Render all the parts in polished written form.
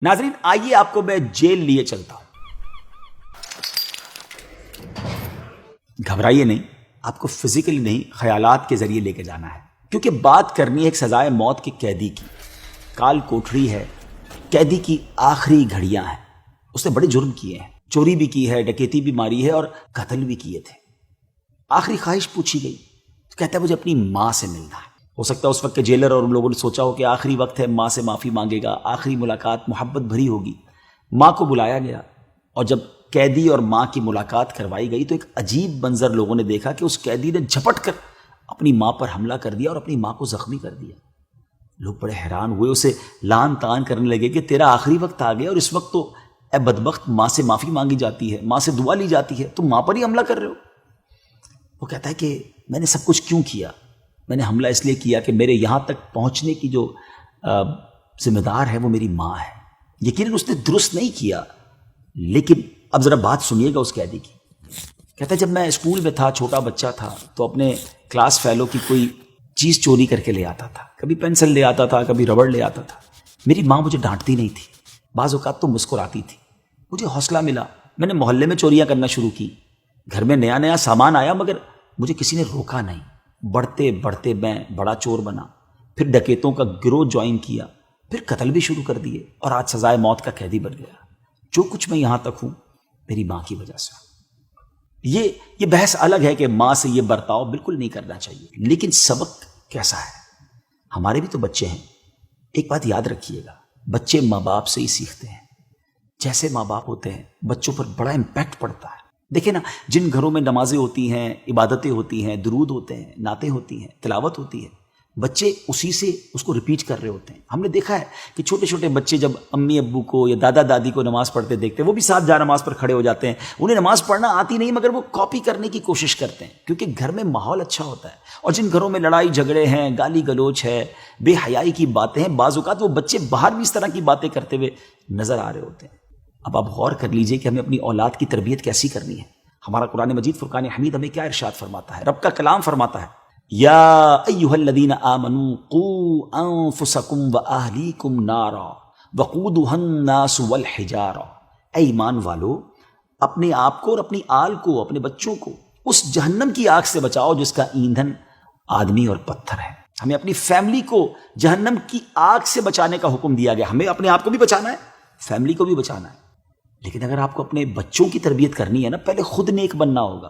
ناظرین آئیے آپ کو میں جیل لیے چلتا ہوں. گھبرائیے نہیں، آپ کو فزیکلی نہیں خیالات کے ذریعے لے کے جانا ہے، کیونکہ بات کرنی ہے ایک سزائے موت کے قیدی کی. کال کوٹھری ہے، قیدی کی آخری گھڑیاں ہیں. اس نے بڑے جرم کیے ہیں، چوری بھی کی ہے، ڈکیتی بھی ماری ہے اور قتل بھی کیے تھے. آخری خواہش پوچھی گئی تو کہتا ہے مجھے اپنی ماں سے ملنا ہے. ہو سکتا ہے اس وقت کے جیلر اور ان لوگوں نے سوچا ہو کہ آخری وقت ہے، ماں سے معافی مانگے گا، آخری ملاقات محبت بھری ہوگی. ماں کو بلایا گیا اور جب قیدی اور ماں کی ملاقات کروائی گئی تو ایک عجیب منظر لوگوں نے دیکھا کہ اس قیدی نے جھپٹ کر اپنی ماں پر حملہ کر دیا اور اپنی ماں کو زخمی کر دیا. لوگ بڑے حیران ہوئے، اسے لان تان کرنے لگے کہ تیرا آخری وقت آ گیا اور اس وقت تو اے بدبخت ماں سے معافی مانگی جاتی ہے، ماں سے دعا لی جاتی ہے، تم ماں پر ہی حملہ کر رہے ہو. وہ کہتا ہے کہ میں نے سب کچھ کیوں کیا؟ میں نے حملہ اس لیے کیا کہ میرے یہاں تک پہنچنے کی جو ذمہ دار ہے وہ میری ماں ہے. یقیناً اس نے درست نہیں کیا، لیکن اب ذرا بات سنیے گا اس قیدی کی. کہتا ہے جب میں اسکول میں تھا، چھوٹا بچہ تھا، تو اپنے کلاس فیلو کی کوئی چیز چوری کر کے لے آتا تھا. کبھی پینسل لے آتا تھا، کبھی ربڑ لے آتا تھا. میری ماں مجھے ڈانٹتی نہیں تھی، بعض اوقات تو مسکراتی تھی. مجھے حوصلہ ملا، میں نے محلے میں چوریاں کرنا شروع کی. گھر میں نیا نیا سامان آیا مگر مجھے کسی نے روکا نہیں. بڑھتے بڑھتے میں بڑا چور بنا، پھر ڈکیتوں کا گروہ جوائن کیا، پھر قتل بھی شروع کر دیے اور آج سزائے موت کا قیدی بن گیا. جو کچھ میں یہاں تک ہوں میری ماں کی وجہ سے. یہ بحث الگ ہے کہ ماں سے یہ برتاؤ بالکل نہیں کرنا چاہیے، لیکن سبق کیسا ہے؟ ہمارے بھی تو بچے ہیں. ایک بات یاد رکھیے گا، بچے ماں باپ سے ہی سیکھتے ہیں. جیسے ماں باپ ہوتے ہیں بچوں پر بڑا امپیکٹ پڑتا ہے. دیکھیں نا، جن گھروں میں نمازیں ہوتی ہیں، عبادتیں ہوتی ہیں، درود ہوتے ہیں، نعتیں ہوتی ہیں، تلاوت ہوتی ہے، بچے اسی سے اس کو ریپیٹ کر رہے ہوتے ہیں. ہم نے دیکھا ہے کہ چھوٹے چھوٹے بچے جب امی ابو کو یا دادا دادی کو نماز پڑھتے دیکھتے ہیں، وہ بھی ساتھ جا نماز پر کھڑے ہو جاتے ہیں. انہیں نماز پڑھنا آتی نہیں مگر وہ کاپی کرنے کی کوشش کرتے ہیں، کیونکہ گھر میں ماحول اچھا ہوتا ہے. اور جن گھروں میں لڑائی جھگڑے ہیں، گالی گلوچ ہے، بے حیائی کی باتیں ہیں، بعض اوقات وہ بچے باہر بھی اس طرح کی باتیں کرتے ہوئے نظر آ رہے ہوتے ہیں. اب آپ غور کر لیجئے کہ ہمیں اپنی اولاد کی تربیت کیسی کرنی ہے. ہمارا قرآن مجید فرقان حمید ہمیں کیا ارشاد فرماتا ہے؟ رب کا کلام فرماتا ہے، یا ایھا الذین آمنوا قوا انفسکم واہلیکم نارا وقودھا الناس والحجارہ. اے ایمان والو، اپنے آپ کو اور اپنی آل کو، اپنے بچوں کو اس جہنم کی آگ سے بچاؤ جس کا ایندھن آدمی اور پتھر ہے. ہمیں اپنی فیملی کو جہنم کی آگ سے بچانے کا حکم دیا گیا. ہمیں اپنے آپ کو بھی بچانا ہے، فیملی کو بھی بچانا ہے. لیکن اگر آپ کو اپنے بچوں کی تربیت کرنی ہے نا، پہلے خود نیک بننا ہوگا.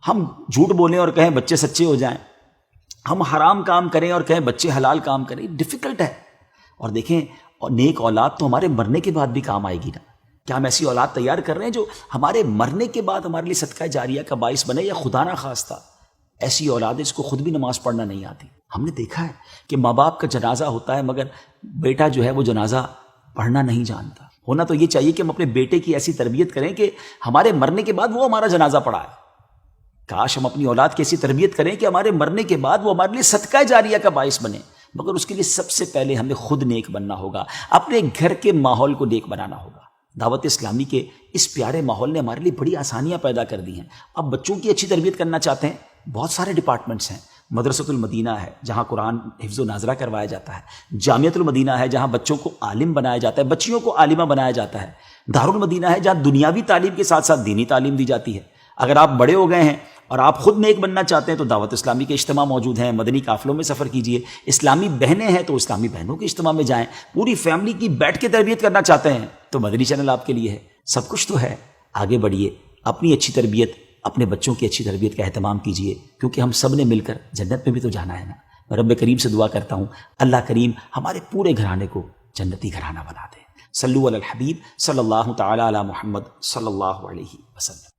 ہم جھوٹ بولیں اور کہیں بچے سچے ہو جائیں، ہم حرام کام کریں اور کہیں بچے حلال کام کریں، ڈیفیکلٹ ہے. اور دیکھیں، نیک اولاد تو ہمارے مرنے کے بعد بھی کام آئے گی نا. کیا ہم ایسی اولاد تیار کر رہے ہیں جو ہمارے مرنے کے بعد ہمارے لیے صدقہ جاریہ کا باعث بنے، یا خدا نہ خواستہ ایسی اولاد ہے جس کو خود بھی نماز پڑھنا نہیں آتی؟ ہم نے دیکھا ہے کہ ماں باپ کا جنازہ ہوتا ہے مگر بیٹا جو ہے وہ جنازہ پڑھنا نہیں جانتا. ہونا تو یہ چاہیے کہ ہم اپنے بیٹے کی ایسی تربیت کریں کہ ہمارے مرنے کے بعد وہ ہمارا جنازہ پڑھائے. کاش ہم اپنی اولاد کی ایسی تربیت کریں کہ ہمارے مرنے کے بعد وہ ہمارے لیے صدقہ جاریہ کا باعث بنے. مگر اس کے لیے سب سے پہلے ہمیں خود نیک بننا ہوگا، اپنے گھر کے ماحول کو نیک بنانا ہوگا. دعوت اسلامی کے اس پیارے ماحول نے ہمارے لیے بڑی آسانیاں پیدا کر دی ہیں. اب بچوں کی اچھی تربیت کرنا چاہتے ہیں، بہت سارے ڈپارٹمنٹس ہیں. مدرسۃ المدینہ ہے جہاں قرآن حفظ و ناظرہ کروایا جاتا ہے. جامعۃ المدینہ ہے جہاں بچوں کو عالم بنایا جاتا ہے، بچیوں کو عالمہ بنایا جاتا ہے. دارالمدینہ ہے جہاں دنیاوی تعلیم کے ساتھ ساتھ دینی تعلیم دی جاتی ہے. اگر آپ بڑے ہو گئے ہیں اور آپ خود نیک بننا چاہتے ہیں تو دعوت اسلامی کے اجتماع موجود ہیں. مدنی قافلوں میں سفر کیجئے. اسلامی بہنیں ہیں تو اسلامی بہنوں کے اجتماع میں جائیں. پوری فیملی کی بیٹھ کے تربیت کرنا چاہتے ہیں تو مدنی چینل آپ کے لیے ہے. سب کچھ تو ہے. آگے بڑھیے، اپنی اچھی تربیت، اپنے بچوں کی اچھی تربیت کا اہتمام کیجئے، کیونکہ ہم سب نے مل کر جنت میں بھی تو جانا ہے نا. میں رب کریم سے دعا کرتا ہوں اللہ کریم ہمارے پورے گھرانے کو جنتی گھرانہ بنا دے. صلو علی الحبیب صلی اللہ تعالی علی محمد صلی اللہ علیہ وسلم.